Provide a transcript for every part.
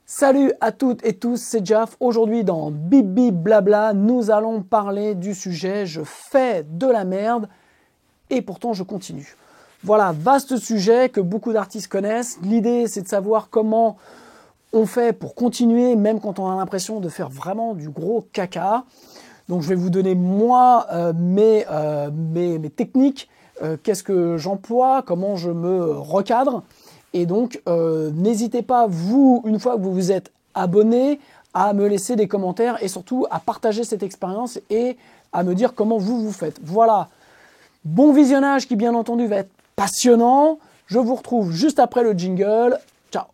Salut à toutes et tous, c'est Jaf. Aujourd'hui dans Bibi Blabla, nous allons parler du sujet « Je fais de la merde et pourtant je continue ». Voilà, vaste sujet que beaucoup d'artistes connaissent. L'idée, c'est de savoir comment on fait pour continuer, même quand on a l'impression de faire vraiment du gros caca. Donc je vais vous donner moi mes techniques, qu'est-ce que j'emploie, comment je me recadre. Et donc, n'hésitez pas, vous, une fois que vous vous êtes abonné, à me laisser des commentaires et surtout à partager cette expérience et à me dire comment vous faites. Voilà, bon visionnage qui bien entendu va être passionnant. Je vous retrouve juste après le jingle. Ciao.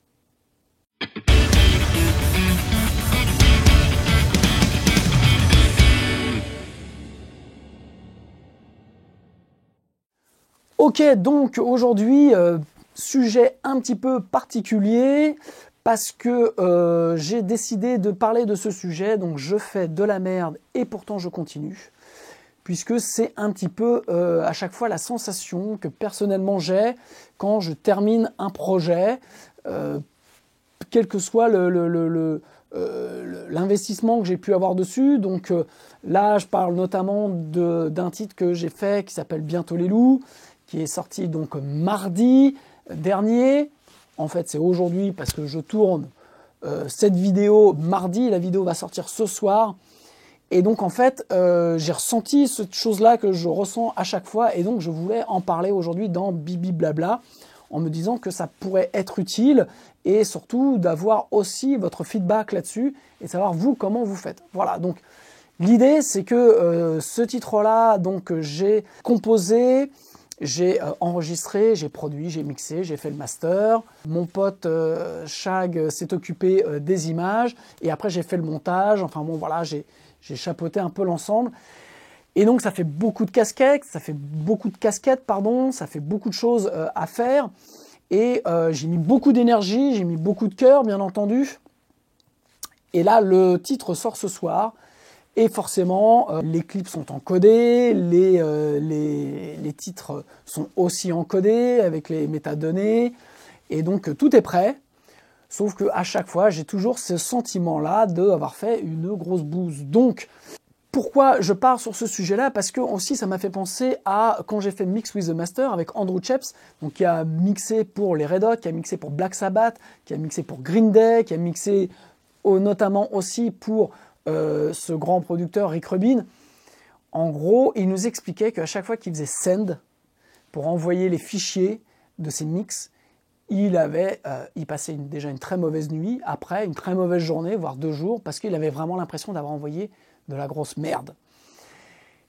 Ok, donc aujourd'hui, sujet un petit peu particulier parce que j'ai décidé de parler de ce sujet, donc je fais de la merde et pourtant je continue, puisque c'est un petit peu à chaque fois la sensation que personnellement j'ai quand je termine un projet, quel que soit l'investissement que j'ai pu avoir dessus. Donc là, je parle notamment d'un titre que j'ai fait qui s'appelle Bientôt les loups, qui est sorti donc mardi dernier. En fait, c'est aujourd'hui parce que je tourne cette vidéo mardi. La vidéo va sortir ce soir. Et donc, en fait, j'ai ressenti cette chose-là que je ressens à chaque fois. Et donc, je voulais en parler aujourd'hui dans Bibi Blabla, en me disant que ça pourrait être utile et surtout d'avoir aussi votre feedback là-dessus et savoir vous comment vous faites. Voilà, donc l'idée c'est que ce titre-là, donc j'ai composé, j'ai enregistré, j'ai produit, j'ai mixé, j'ai fait le master. Mon pote Shag s'est occupé des images et après j'ai fait le montage. Enfin bon voilà, j'ai chapeauté un peu l'ensemble. Et donc ça fait beaucoup de casquettes, ça fait beaucoup de choses à faire. Et j'ai mis beaucoup d'énergie, j'ai mis beaucoup de cœur, bien entendu. Et là, le titre sort ce soir. Et forcément, les clips sont encodés, les titres sont aussi encodés avec les métadonnées. Et donc tout est prêt. Sauf qu'à chaque fois, j'ai toujours ce sentiment-là d'avoir fait une grosse bouse. Donc, pourquoi je pars sur ce sujet-là? Parce que aussi ça m'a fait penser à quand j'ai fait Mix with the Master avec Andrew Scheps, donc qui a mixé pour les Red Hot, qui a mixé pour Black Sabbath, qui a mixé pour Green Day, qui a mixé notamment aussi pour ce grand producteur Rick Rubin. En gros, il nous expliquait qu'à chaque fois qu'il faisait send pour envoyer les fichiers de ses mix, il passait déjà une très mauvaise nuit, après une très mauvaise journée, voire 2 jours, parce qu'il avait vraiment l'impression d'avoir envoyé de la grosse merde.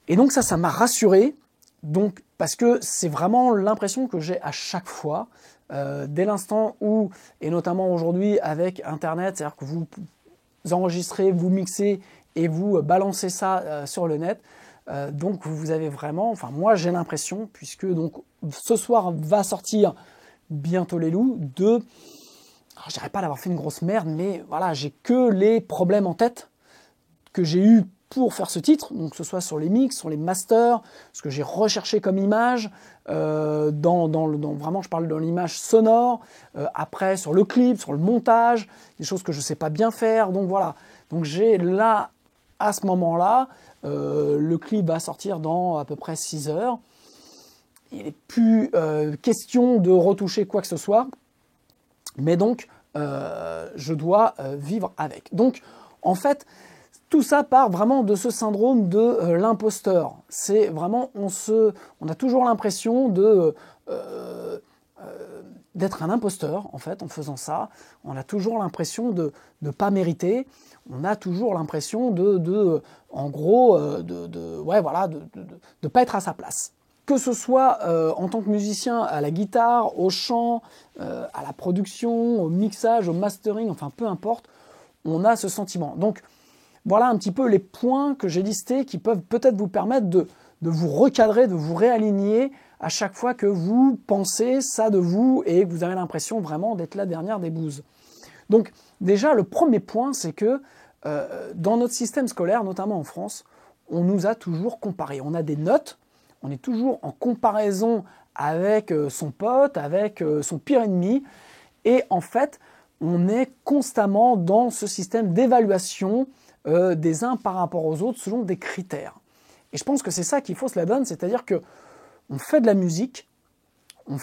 Et donc ça m'a rassuré, donc, parce que c'est vraiment l'impression que j'ai à chaque fois, dès l'instant où, et notamment aujourd'hui avec Internet, c'est-à-dire que vous enregistrez, vous mixez et vous balancez ça sur le net, donc vous avez vraiment, enfin moi j'ai l'impression, puisque donc ce soir va sortir Bientôt les loups, alors je dirais pas d'avoir fait une grosse merde, mais voilà, j'ai que les problèmes en tête que j'ai eu pour faire ce titre, donc que ce soit sur les mix, sur les masters, ce que j'ai recherché comme image, vraiment je parle dans l'image sonore, après sur le clip, sur le montage, des choses que je sais pas bien faire, donc voilà. Donc j'ai là, à ce moment-là, le clip va sortir dans à peu près 6 heures, il n'est plus question de retoucher quoi que ce soit, mais donc je dois vivre avec. Donc en fait, tout ça part vraiment de ce syndrome de l'imposteur. C'est vraiment, on a toujours l'impression d'être un imposteur, en fait, en faisant ça. On a toujours l'impression de ne pas mériter. On a toujours l'impression de pas être à sa place. Que ce soit en tant que musicien à la guitare, au chant, à la production, au mixage, au mastering, enfin peu importe, on a ce sentiment. Donc voilà un petit peu les points que j'ai listés qui peuvent peut-être vous permettre de vous recadrer, de vous réaligner à chaque fois que vous pensez ça de vous et que vous avez l'impression vraiment d'être la dernière des bouses. Donc déjà, le premier point, c'est que dans notre système scolaire, notamment en France, on nous a toujours comparé. On a des notes, on est toujours en comparaison avec son pote, avec son pire ennemi, et en fait, on est constamment dans ce système d'évaluation des uns par rapport aux autres selon des critères. Et je pense que c'est ça qui fausse la donne, c'est-à-dire que on fait de la musique, on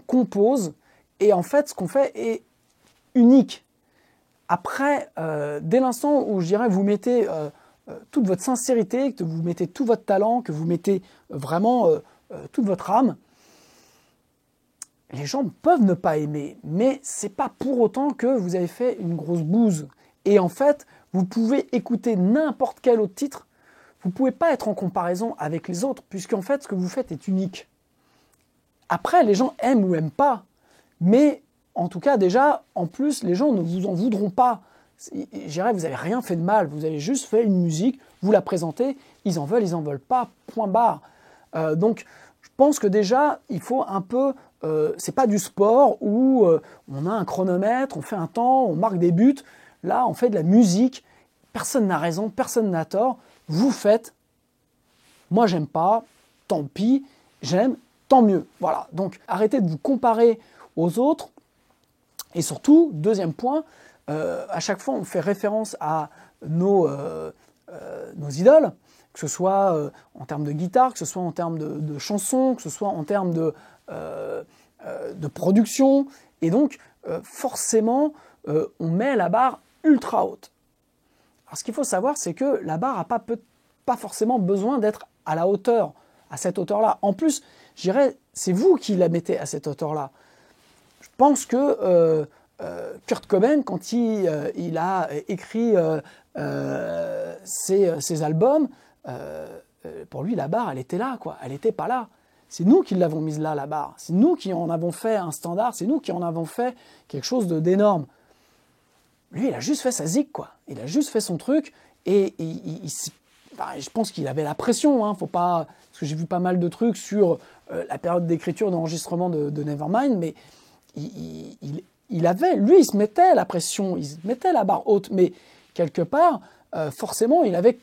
compose, et en fait, ce qu'on fait est unique. Après, dès l'instant où je dirais vous mettez toute votre sincérité, que vous mettez tout votre talent, que vous mettez vraiment toute votre âme, les gens peuvent ne pas aimer, mais c'est pas pour autant que vous avez fait une grosse bouse. Et en fait, vous pouvez écouter n'importe quel autre titre, vous ne pouvez pas être en comparaison avec les autres, puisqu'en fait, ce que vous faites est unique. Après, les gens aiment ou aiment pas, mais en tout cas, déjà, en plus, les gens ne vous en voudront pas. Je dirais, vous n'avez rien fait de mal, vous avez juste fait une musique, vous la présentez, ils en veulent pas, point barre. Donc, je pense que déjà, il faut un peu... c'est pas du sport où on a un chronomètre, on fait un temps, on marque des buts. Là, on fait de la musique. Personne n'a raison, personne n'a tort. Vous faites. Moi, j'aime pas. Tant pis. J'aime. Tant mieux. Voilà. Donc, arrêtez de vous comparer aux autres. Et surtout, deuxième point, à chaque fois, on fait référence à nos idoles, que ce soit en termes de guitare, que ce soit en termes de chansons, que ce soit en termes de production. Et donc, forcément, on met la barre ultra haute. Alors, ce qu'il faut savoir, c'est que la barre n'a pas forcément besoin d'être à la hauteur, à cette hauteur-là. En plus, je dirais, c'est vous qui la mettez à cette hauteur-là. Je pense que Kurt Cobain, quand il a écrit ses albums, pour lui, la barre, elle était là, quoi. Elle n'était pas là. C'est nous qui l'avons mise là, la barre. C'est nous qui en avons fait un standard. C'est nous qui en avons fait quelque chose d'énorme. Lui, il a juste fait sa zig, quoi. Il a juste fait son truc. Et je pense qu'il avait la pression. Faut pas, parce que j'ai vu pas mal de trucs sur la période d'écriture, d'enregistrement de Nevermind. Mais lui, il se mettait la pression. Il se mettait la barre haute. Mais quelque part, forcément, il avait...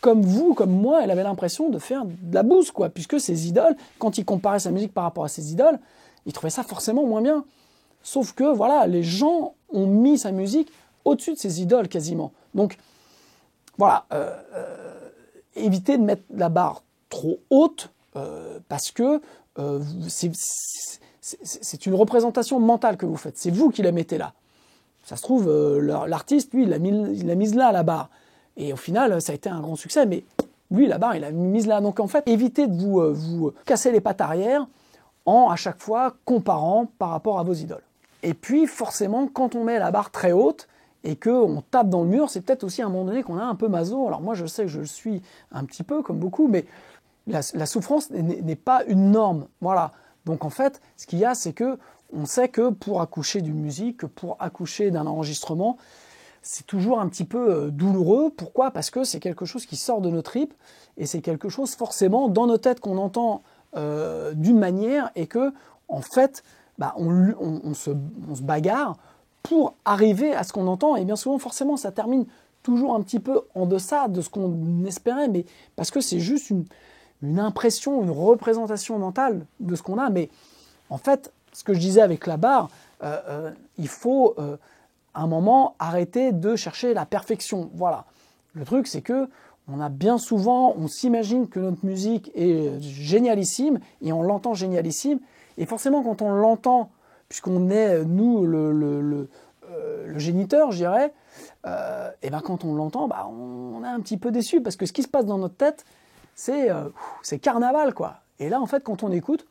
Comme vous, comme moi, il avait l'impression de faire de la bouse, quoi, puisque ses idoles, quand il comparait sa musique par rapport à ses idoles, il trouvait ça forcément moins bien. Sauf que, voilà, les gens ont mis sa musique au-dessus de ses idoles, quasiment. Donc, voilà, évitez de mettre la barre trop haute, parce que c'est une représentation mentale que vous faites. C'est vous qui la mettez là. Ça se trouve, l'artiste, lui, il l'a mise là, la barre. Et au final, ça a été un grand succès, mais lui, la barre, il a mise là. Donc en fait, évitez de vous casser les pattes arrière en, à chaque fois, comparant par rapport à vos idoles. Et puis, forcément, quand on met la barre très haute et qu'on tape dans le mur, c'est peut-être aussi à un moment donné qu'on a un peu maso. Alors moi, je sais que je le suis un petit peu, comme beaucoup, mais la souffrance n'est pas une norme. Voilà. Donc en fait, ce qu'il y a, c'est que on sait que pour accoucher d'une musique, pour accoucher d'un enregistrement, c'est toujours un petit peu douloureux. Pourquoi ? Parce que c'est quelque chose qui sort de nos tripes et c'est quelque chose forcément dans nos têtes qu'on entend d'une manière et que en fait, on se bagarre pour arriver à ce qu'on entend. Et bien souvent, forcément, ça termine toujours un petit peu en deçà de ce qu'on espérait, mais parce que c'est juste une impression, une représentation mentale de ce qu'on a. Mais en fait, ce que je disais avec la barre, il faut... à un moment, arrêter de chercher la perfection. Voilà. Le truc, c'est que on s'imagine que notre musique est génialissime, et on l'entend génialissime, et forcément, quand on l'entend, puisqu'on est, nous, le géniteur, je dirais, et quand on l'entend, on est un petit peu déçu, parce que ce qui se passe dans notre tête, c'est carnaval, quoi. Et là, en fait, quand on écoute,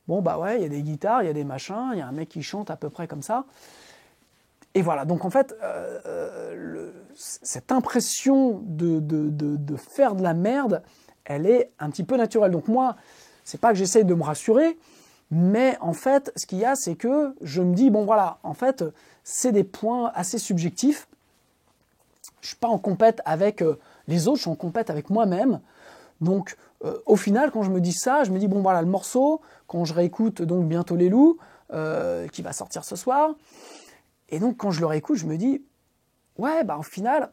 il y a des guitares, il y a des machins, il y a un mec qui chante à peu près comme ça, et voilà, donc en fait, cette impression de faire de la merde, elle est un petit peu naturelle. Donc moi, c'est pas que j'essaye de me rassurer, mais en fait, ce qu'il y a, c'est que je me dis, bon voilà, en fait, c'est des points assez subjectifs. Je suis pas en compète avec les autres, je suis en compète avec moi-même. Donc au final, quand je me dis ça, je me dis, bon voilà, le morceau, quand je réécoute donc Bientôt les loups, qui va sortir ce soir, et donc, quand je le réécoute, je me dis, ouais, au final,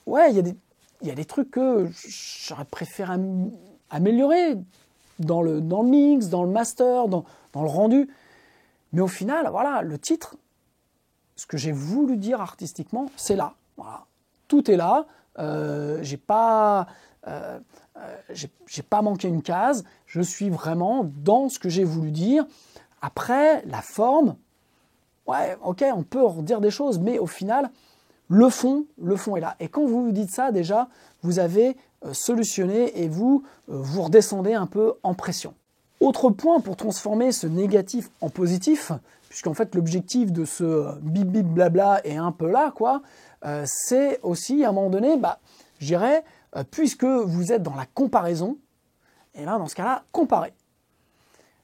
ouais, il y a des trucs que j'aurais préféré améliorer dans le mix, dans le master, dans le rendu. Mais au final, voilà, le titre, ce que j'ai voulu dire artistiquement, c'est là. Voilà. Tout est là. J'ai pas manqué une case. Je suis vraiment dans ce que j'ai voulu dire. Après, la forme, ouais, ok, on peut redire des choses, mais au final, le fond est là. Et quand vous vous dites ça, déjà, vous avez solutionné et vous redescendez un peu en pression. Autre point pour transformer ce négatif en positif, puisqu'en fait l'objectif de ce bip bip blabla est un peu là, quoi, c'est aussi à un moment donné, je dirais, puisque vous êtes dans la comparaison, et là dans ce cas-là, comparez.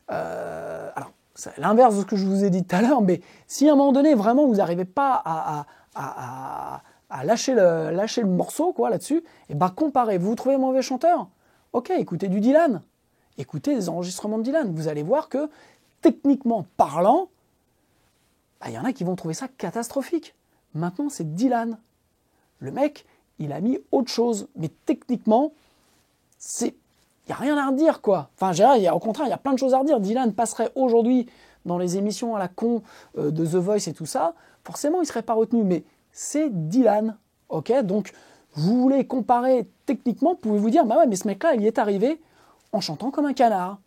Alors, c'est l'inverse de ce que je vous ai dit tout à l'heure, mais si à un moment donné, vraiment, vous n'arrivez pas à lâcher le morceau, quoi, là-dessus, et comparez. Vous trouvez un mauvais chanteur? Ok, écoutez du Dylan. Écoutez des enregistrements de Dylan. Vous allez voir que, techniquement parlant, il y en a qui vont trouver ça catastrophique. Maintenant, c'est Dylan. Le mec, il a mis autre chose. Mais techniquement, il n'y a rien à redire, quoi. Enfin, au contraire, il y a plein de choses à redire. Dylan passerait aujourd'hui dans les émissions à la con de The Voice et tout ça. Forcément, il ne serait pas retenu. Mais c'est Dylan. Ok, donc, vous voulez comparer techniquement, pouvez-vous dire, ouais, mais ce mec-là, il y est arrivé en chantant comme un canard.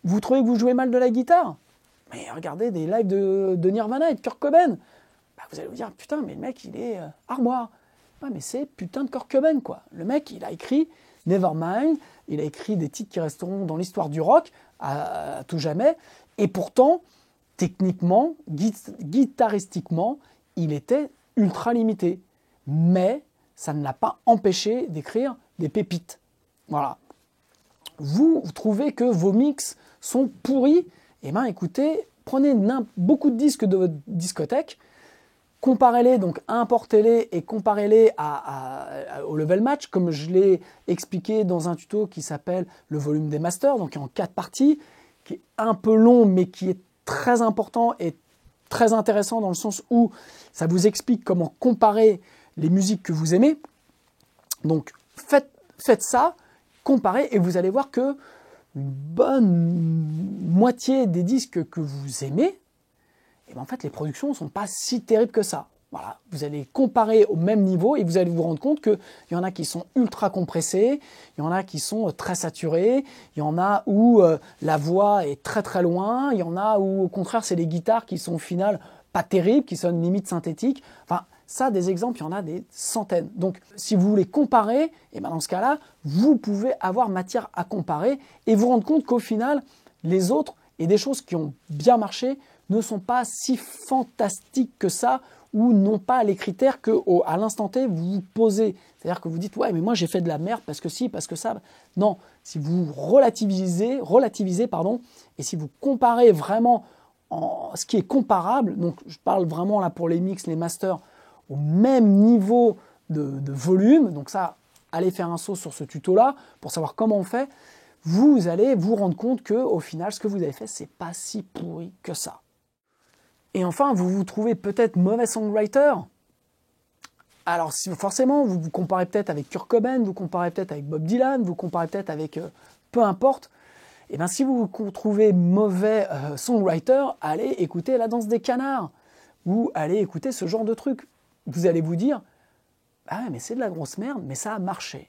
Vous trouvez que vous jouez mal de la guitare? Mais regardez des lives de Nirvana et de Kurt Cobain. Vous allez vous dire, putain, mais le mec, il est armoire. Ouais, mais c'est putain de Kurt Cobain, quoi. Le mec, il a écrit Nevermind, il a écrit des titres qui resteront dans l'histoire du rock à tout jamais. Et pourtant, techniquement, guitaristiquement, il était ultra limité. Mais ça ne l'a pas empêché d'écrire des pépites. Voilà. Vous trouvez que vos mix sont pourris? Eh bien, écoutez, prenez beaucoup de disques de votre discothèque, comparez-les, donc importez-les et comparez-les au level match, comme je l'ai expliqué dans un tuto qui s'appelle le volume des masters, donc en 4 parties, qui est un peu long, mais qui est très important et très intéressant dans le sens où ça vous explique comment comparer les musiques que vous aimez. Donc, faites ça, comparez, et vous allez voir que une bonne moitié des disques que vous aimez, et en fait, les productions ne sont pas si terribles que ça. Voilà. Vous allez comparer au même niveau et vous allez vous rendre compte qu'il y en a qui sont ultra compressés, il y en a qui sont très saturés, il y en a où la voix est très très loin, il y en a où au contraire c'est les guitares qui sont au final pas terribles, qui sonnent limite synthétiques. Enfin, ça, des exemples, il y en a des centaines. Donc, si vous voulez comparer, et dans ce cas-là, vous pouvez avoir matière à comparer et vous rendre compte qu'au final, les autres et des choses qui ont bien marché ne sont pas si fantastiques que ça ou n'ont pas les critères que à l'instant T vous vous posez. C'est-à-dire que vous dites ouais mais moi j'ai fait de la merde parce que si, parce que ça. Non, si vous relativisez et si vous comparez vraiment ce qui est comparable, donc je parle vraiment là pour les mix, les masters, au même niveau de volume, donc ça, allez faire un saut sur ce tuto-là pour savoir comment on fait, vous allez vous rendre compte que au final, ce que vous avez fait, c'est pas si pourri que ça. Et enfin, vous vous trouvez peut-être mauvais songwriter. Alors, si forcément, vous vous comparez peut-être avec Kurt Cobain, vous comparez peut-être avec Bob Dylan, vous comparez peut-être avec peu importe. Et bien, si vous vous trouvez mauvais songwriter, allez écouter La Danse des Canards ou allez écouter ce genre de truc. Vous allez vous dire, ah mais c'est de la grosse merde, mais ça a marché.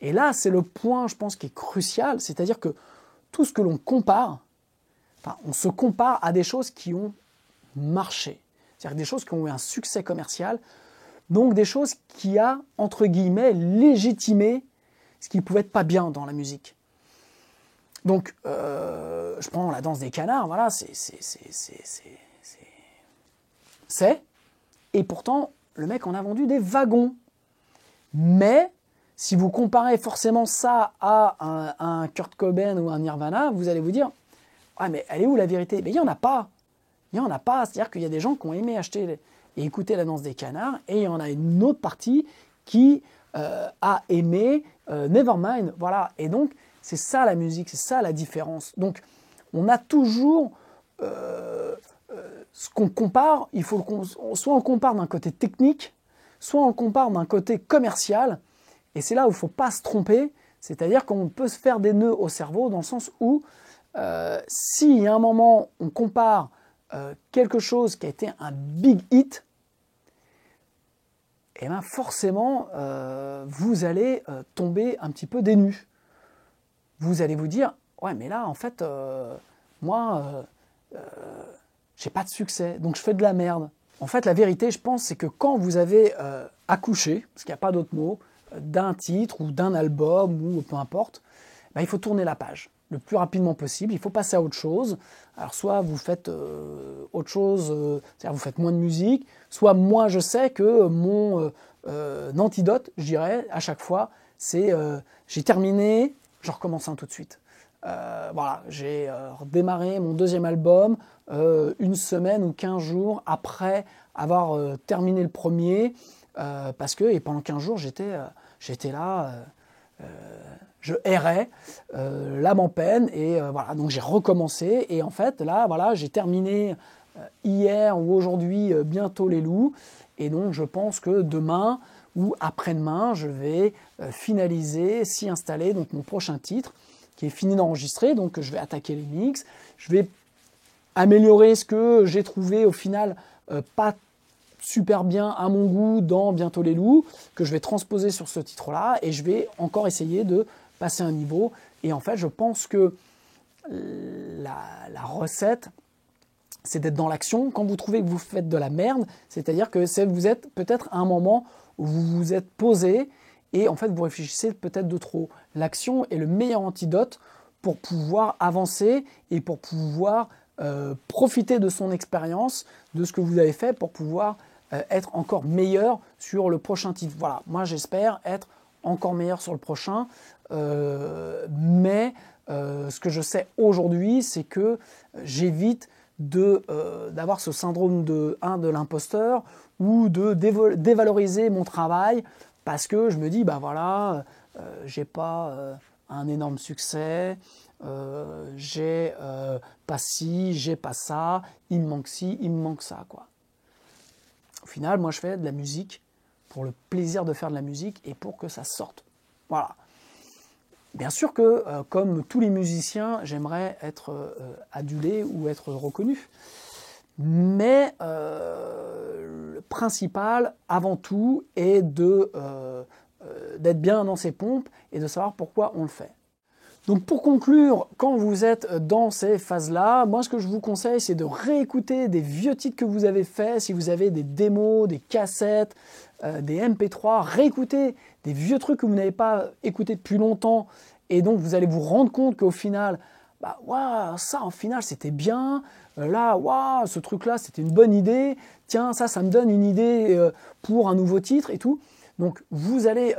Et là, c'est le point, je pense, qui est crucial, c'est-à-dire que tout ce que l'on compare, on se compare à des choses qui ont marché, c'est-à-dire des choses qui ont eu un succès commercial, donc des choses qui a, entre guillemets, légitimé ce qui pouvait être pas bien dans la musique. Donc, je prends La Danse des Canards, voilà, et pourtant, le mec en a vendu des wagons. Mais, si vous comparez forcément ça à un Kurt Cobain ou un Nirvana, vous allez vous dire, ah mais elle est où la vérité? Mais il n'y en a pas. Il n'y en a pas. C'est-à-dire qu'il y a des gens qui ont aimé acheter et écouter La Danse des Canards, et il y en a une autre partie qui a aimé Nevermind. Voilà. Et donc, c'est ça la musique, c'est ça la différence. Donc, on a toujours ce qu'on compare, soit on compare d'un côté technique, soit on compare d'un côté commercial, et c'est là où il ne faut pas se tromper, c'est-à-dire qu'on peut se faire des nœuds au cerveau, dans le sens où si à un moment on compare quelque chose qui a été un big hit, et bien forcément, vous allez tomber un petit peu des nues. Vous allez vous dire, ouais, mais là, en fait, moi, j'ai pas de succès, donc je fais de la merde. En fait, la vérité, je pense, c'est que quand vous avez accouché, parce qu'il n'y a pas d'autre mot, d'un titre ou d'un album ou peu importe, ben, il faut tourner la page le plus rapidement possible. Il faut passer à autre chose. Alors, soit vous faites autre chose, c'est-à-dire vous faites moins de musique, soit moi, je sais que mon antidote, je dirais, à chaque fois, c'est j'ai terminé, je recommence un tout de suite. Voilà, j'ai démarré mon deuxième album une semaine ou 15 jours après avoir terminé le premier, parce que et pendant 15 jours, j'étais là, je errais, l'âme en peine, et voilà, donc j'ai recommencé, et en fait, là, voilà, j'ai terminé hier ou aujourd'hui, bientôt les loups, et donc je pense que demain ou après-demain, je vais finaliser, s'y installer, donc mon prochain titre, qui est fini d'enregistrer, donc je vais attaquer les mix, je vais améliorer ce que j'ai trouvé au final pas super bien à mon goût dans Bientôt les loups, que je vais transposer sur ce titre-là, et je vais encore essayer de passer un niveau. Et en fait, je pense que la recette, c'est d'être dans l'action. Quand vous trouvez que vous faites de la merde, c'est-à-dire que vous êtes peut-être à un moment où vous vous êtes posé, et en fait, vous réfléchissez peut-être de trop. L'action est le meilleur antidote pour pouvoir avancer et pour pouvoir profiter de son expérience, de ce que vous avez fait, pour pouvoir être encore meilleur sur le prochain titre. Voilà, moi j'espère être encore meilleur sur le prochain, mais ce que je sais aujourd'hui, c'est que j'évite d'avoir ce syndrome de l'imposteur, ou de dévaloriser mon travail, parce que je me dis, bah voilà, j'ai pas un énorme succès, j'ai pas ci, j'ai pas ça, il me manque ci, il me manque ça, quoi. Au final, moi je fais de la musique pour le plaisir de faire de la musique et pour que ça sorte. Voilà. Bien sûr que, comme tous les musiciens, j'aimerais être adulé ou être reconnu. Mais le principal, avant tout, est d'être bien dans ses pompes et de savoir pourquoi on le fait. Donc pour conclure, quand vous êtes dans ces phases-là, moi ce que je vous conseille, c'est de réécouter des vieux titres que vous avez faits, si vous avez des démos, des cassettes, des MP3, réécoutez des vieux trucs que vous n'avez pas écoutés depuis longtemps, et donc vous allez vous rendre compte qu'au final, bah waouh, ça en final c'était bien, là waouh, ce truc-là c'était une bonne idée, tiens ça me donne une idée pour un nouveau titre et tout. Donc vous allez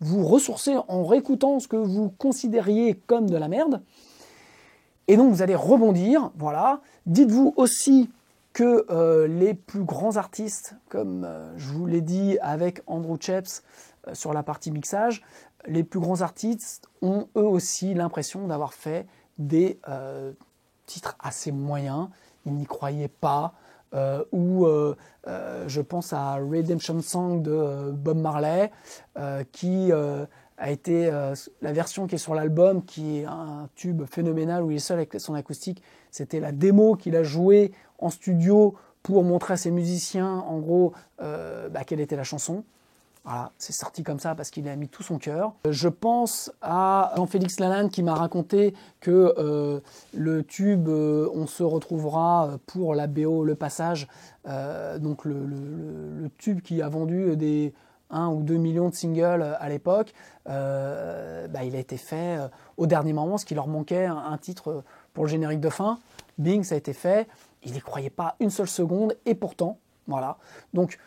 vous ressourcer en réécoutant ce que vous considériez comme de la merde. Et donc vous allez rebondir, voilà. Dites-vous aussi que les plus grands artistes, comme je vous l'ai dit avec Andrew Cheps sur la partie mixage, les plus grands artistes ont eux aussi l'impression d'avoir fait des titres assez moyens, ils n'y croyaient pas, je pense à Redemption Song de Bob Marley, qui a été la version qui est sur l'album, qui est un tube phénoménal où il est seul avec son acoustique. C'était la démo qu'il a jouée en studio pour montrer à ses musiciens, en gros, quelle était la chanson. Voilà, c'est sorti comme ça parce qu'il a mis tout son cœur. Je pense à Jean-Félix Lalanne qui m'a raconté que le tube On se retrouvera pour la BO Le Passage, donc le tube qui a vendu des 1 ou 2 millions de singles à l'époque, il a été fait au dernier moment, parce qu'il leur manquait un titre pour le générique de fin. Bing, ça a été fait. Il n'y croyait pas une seule seconde, et pourtant, voilà. Donc,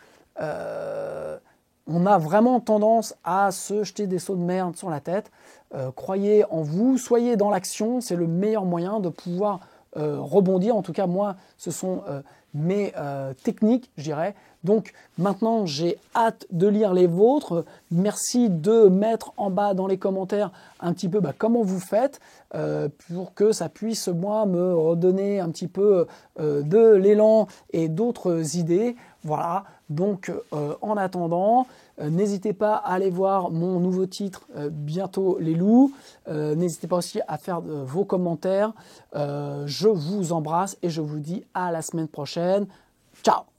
on a vraiment tendance à se jeter des seaux de merde sur la tête. Croyez en vous, soyez dans l'action, c'est le meilleur moyen de pouvoir rebondir. En tout cas, moi, ce sont mes techniques, je dirais. Donc maintenant, j'ai hâte de lire les vôtres. Merci de mettre en bas dans les commentaires un petit peu comment vous faites pour que ça puisse, moi, me redonner un petit peu de l'élan et d'autres idées. Voilà, donc en attendant, n'hésitez pas à aller voir mon nouveau titre, Bientôt les loups. N'hésitez pas aussi à faire vos commentaires. Je vous embrasse et je vous dis à la semaine prochaine. Ciao!